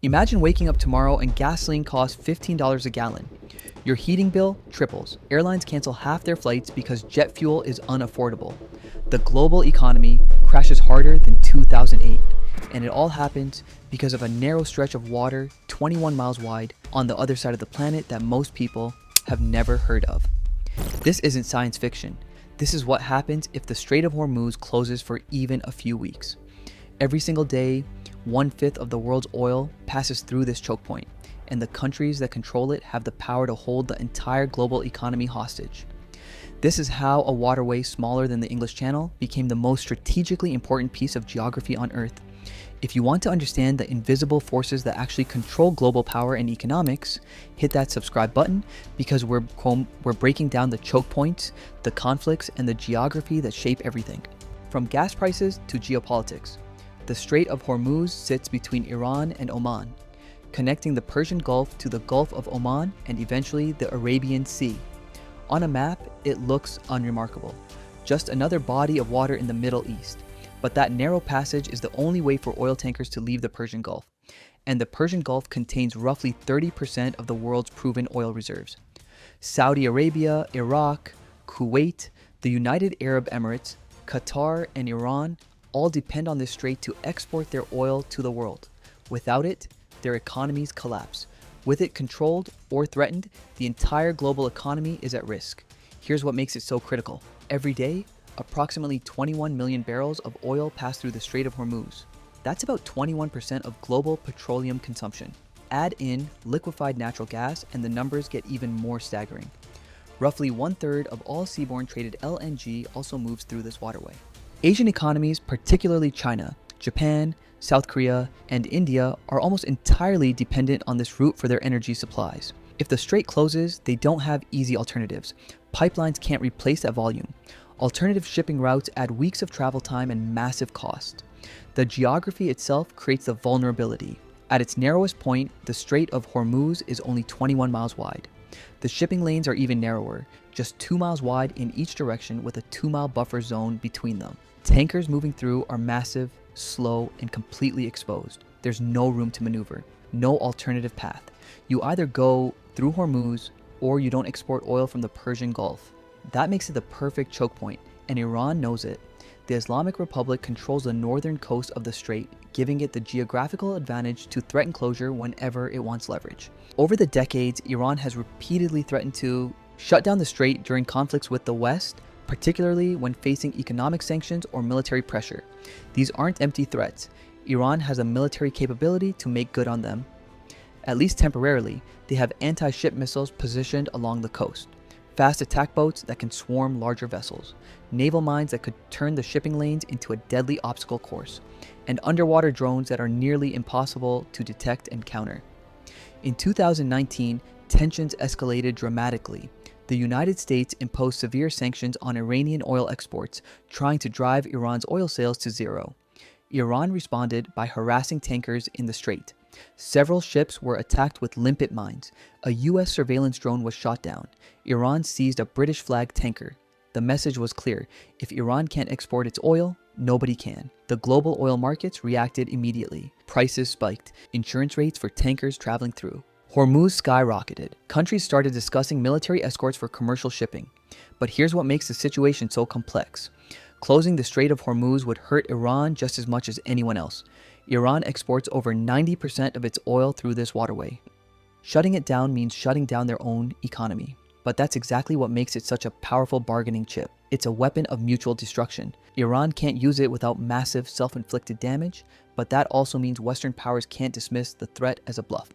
Imagine waking up tomorrow and gasoline costs $15 a gallon. Your heating bill triples. Airlines cancel half their flights because jet fuel is unaffordable. The global economy crashes harder than 2008. And it all happens because of a narrow stretch of water 21 miles wide on the other side of the planet that most people have never heard of. This isn't science fiction. This is what happens if the Strait of Hormuz closes for even a few weeks. Every single day, 1/5 of the world's oil passes through this choke point, and the countries that control it have the power to hold the entire global economy hostage. This is how a waterway smaller than the English Channel became the most strategically important piece of geography on Earth. If you want to understand the invisible forces that actually control global power and economics, hit that subscribe button because we're breaking down the choke points, the conflicts, and the geography that shape everything. From gas prices to geopolitics, the Strait of Hormuz sits between Iran and Oman, connecting the Persian Gulf to the Gulf of Oman and eventually the Arabian Sea. On a map, it looks unremarkable, just another body of water in the Middle East. But that narrow passage is the only way for oil tankers to leave the Persian Gulf. And the Persian Gulf contains roughly 30% of the world's proven oil reserves. Saudi Arabia, Iraq, Kuwait, the United Arab Emirates, Qatar, and Iran all depend on this strait to export their oil to the world. Without it, their economies collapse. With it controlled or threatened, the entire global economy is at risk. Here's what makes it so critical. Every day, approximately 21 million barrels of oil pass through the Strait of Hormuz. That's about 21% of global petroleum consumption. Add in liquefied natural gas and the numbers get even more staggering. Roughly 1/3 of all seaborne traded LNG also moves through this waterway. Asian economies, particularly China, Japan, South Korea, and India, are almost entirely dependent on this route for their energy supplies. If the strait closes, they don't have easy alternatives. Pipelines can't replace that volume. Alternative shipping routes add weeks of travel time and massive cost. The geography itself creates the vulnerability. At its narrowest point, the Strait of Hormuz is only 21 miles wide. The shipping lanes are even narrower, just 2 miles wide in each direction with a 2-mile buffer zone between them. Tankers moving through are massive, slow, and completely exposed. There's no room to maneuver, no alternative path. You either go through Hormuz or you don't export oil from the Persian Gulf. That makes it the perfect choke point, and Iran knows it. The Islamic Republic controls the northern coast of the strait, giving it the geographical advantage to threaten closure whenever it wants leverage. Over the decades, Iran has repeatedly threatened to shut down the strait during conflicts with the West, particularly when facing economic sanctions or military pressure. These aren't empty threats. Iran has a military capability to make good on them. At least temporarily, they have anti-ship missiles positioned along the coast, fast attack boats that can swarm larger vessels, naval mines that could turn the shipping lanes into a deadly obstacle course, and underwater drones that are nearly impossible to detect and counter. In 2019, tensions escalated dramatically. The United States imposed severe sanctions on Iranian oil exports, trying to drive Iran's oil sales to zero. Iran responded by harassing tankers in the strait. Several ships were attacked with limpet mines. A US surveillance drone was shot down. Iran seized a British-flagged tanker. The message was clear: if Iran can't export its oil, nobody can. The global oil markets reacted immediately. Prices spiked. Insurance rates for tankers traveling through. Hormuz skyrocketed. Countries started discussing military escorts for commercial shipping. But here's what makes the situation so complex. Closing the Strait of Hormuz would hurt Iran just as much as anyone else. Iran exports over 90% of its oil through this waterway. Shutting it down means shutting down their own economy. But that's exactly what makes it such a powerful bargaining chip. It's a weapon of mutual destruction. Iran can't use it without massive self-inflicted damage, but that also means Western powers can't dismiss the threat as a bluff.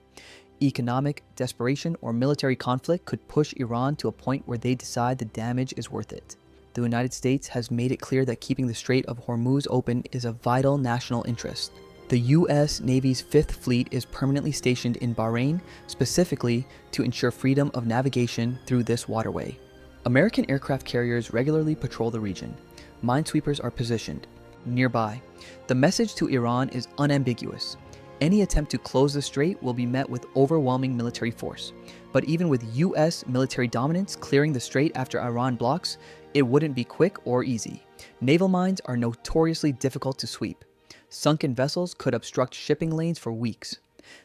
Economic desperation or military conflict could push Iran to a point where they decide the damage is worth it. The United States has made it clear that keeping the Strait of Hormuz open is a vital national interest. The U.S. Navy's 5th Fleet is permanently stationed in Bahrain, specifically to ensure freedom of navigation through this waterway. American aircraft carriers regularly patrol the region. Minesweepers are positioned nearby. The message to Iran is unambiguous. Any attempt to close the strait will be met with overwhelming military force. But even with U.S. military dominance clearing the strait after Iran blocks, it wouldn't be quick or easy. Naval mines are notoriously difficult to sweep. Sunken vessels could obstruct shipping lanes for weeks.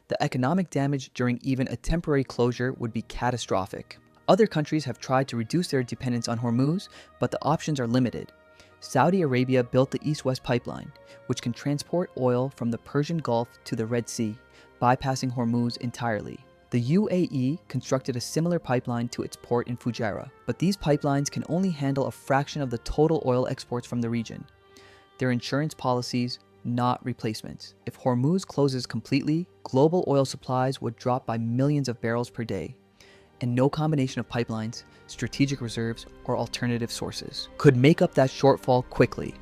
The economic damage during even a temporary closure would be catastrophic. Other countries have tried to reduce their dependence on Hormuz, but the options are limited. Saudi Arabia built the East-West pipeline, which can transport oil from the Persian Gulf to the Red Sea, bypassing Hormuz entirely. The UAE constructed a similar pipeline to its port in Fujairah, but these pipelines can only handle a fraction of the total oil exports from the region. They're insurance policies, not replacements. If Hormuz closes completely, global oil supplies would drop by millions of barrels per day, and no combination of pipelines, strategic reserves, or alternative sources could make up that shortfall quickly.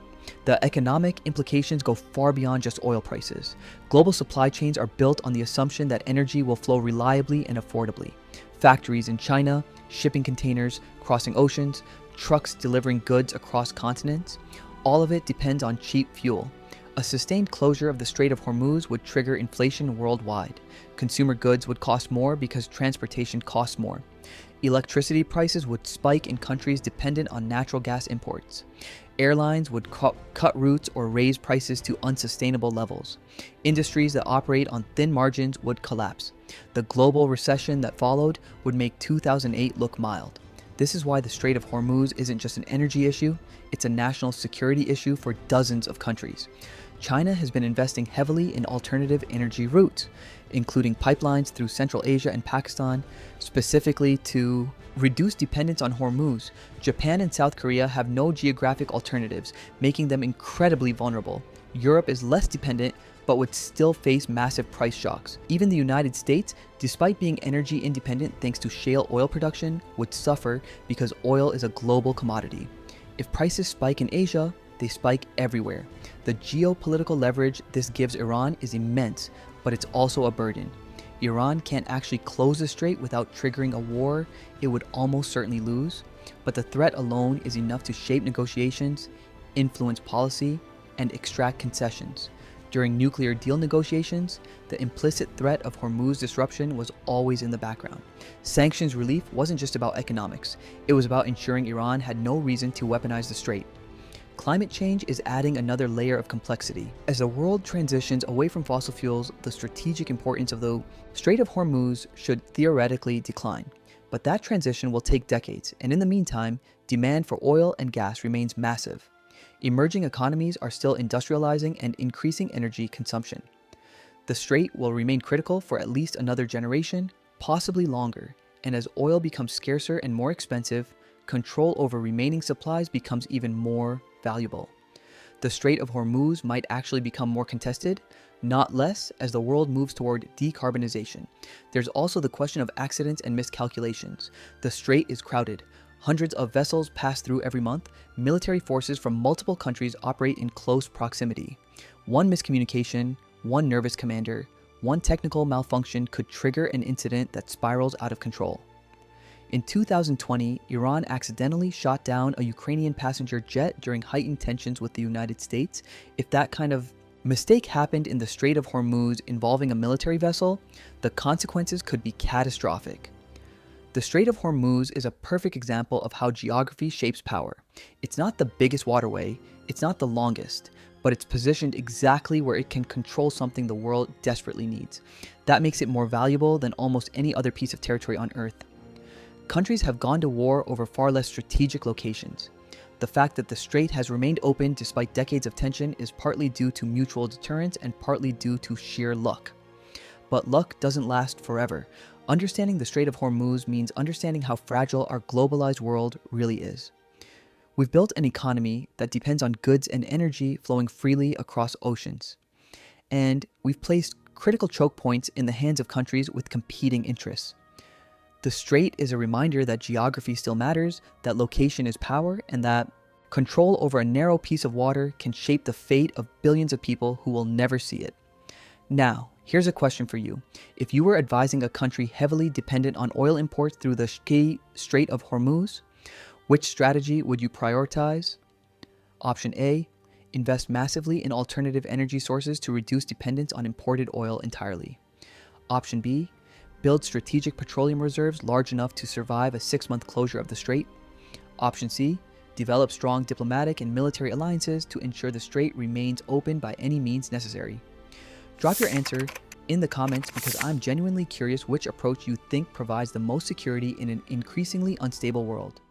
The economic implications go far beyond just oil prices. Global supply chains are built on the assumption that energy will flow reliably and affordably. Factories in China, shipping containers crossing oceans, trucks delivering goods across continents, all of it depends on cheap fuel. A sustained closure of the Strait of Hormuz would trigger inflation worldwide. Consumer goods would cost more because transportation costs more. Electricity prices would spike in countries dependent on natural gas imports. Airlines would cut routes or raise prices to unsustainable levels. Industries that operate on thin margins would collapse. The global recession that followed would make 2008 look mild. This is why the Strait of Hormuz isn't just an energy issue, it's a national security issue for dozens of countries. China has been investing heavily in alternative energy routes, including pipelines through Central Asia and Pakistan, specifically to reduce dependence on Hormuz. Japan and South Korea have no geographic alternatives, making them incredibly vulnerable. Europe is less dependent, but would still face massive price shocks. Even the United States, despite being energy independent thanks to shale oil production, would suffer because oil is a global commodity. If prices spike in Asia, they spike everywhere. The geopolitical leverage this gives Iran is immense, but it's also a burden. Iran can't actually close the strait without triggering a war it would almost certainly lose, but the threat alone is enough to shape negotiations, influence policy, and extract concessions. During nuclear deal negotiations, the implicit threat of Hormuz disruption was always in the background. Sanctions relief wasn't just about economics, it was about ensuring Iran had no reason to weaponize the strait. Climate change is adding another layer of complexity. As the world transitions away from fossil fuels, the strategic importance of the Strait of Hormuz should theoretically decline. But that transition will take decades, and in the meantime, demand for oil and gas remains massive. Emerging economies are still industrializing and increasing energy consumption. The strait will remain critical for at least another generation, possibly longer, and as oil becomes scarcer and more expensive, control over remaining supplies becomes even more valuable. The Strait of Hormuz might actually become more contested, not less, as the world moves toward decarbonization. There's also the question of accidents and miscalculations. The strait is crowded. Hundreds of vessels pass through every month. Military forces from multiple countries operate in close proximity. One miscommunication, one nervous commander, one technical malfunction could trigger an incident that spirals out of control. In 2020, Iran accidentally shot down a Ukrainian passenger jet during heightened tensions with the United States. If that kind of mistake happened in the Strait of Hormuz involving a military vessel, the consequences could be catastrophic. The Strait of Hormuz is a perfect example of how geography shapes power. It's not the biggest waterway, it's not the longest, but it's positioned exactly where it can control something the world desperately needs. That makes it more valuable than almost any other piece of territory on Earth. Countries have gone to war over far less strategic locations. The fact that the strait has remained open despite decades of tension is partly due to mutual deterrence and partly due to sheer luck. But luck doesn't last forever. Understanding the Strait of Hormuz means understanding how fragile our globalized world really is. We've built an economy that depends on goods and energy flowing freely across oceans. And we've placed critical choke points in the hands of countries with competing interests. The strait is a reminder that geography still matters, that location is power, and that control over a narrow piece of water can shape the fate of billions of people who will never see it. Now, here's a question for you. If you were advising a country heavily dependent on oil imports through the Strait of Hormuz, which strategy would you prioritize? Option A, invest massively in alternative energy sources to reduce dependence on imported oil entirely. Option B, build strategic petroleum reserves large enough to survive a 6-month closure of the strait. Option C, develop strong diplomatic and military alliances to ensure the strait remains open by any means necessary. Drop your answer in the comments because I'm genuinely curious which approach you think provides the most security in an increasingly unstable world.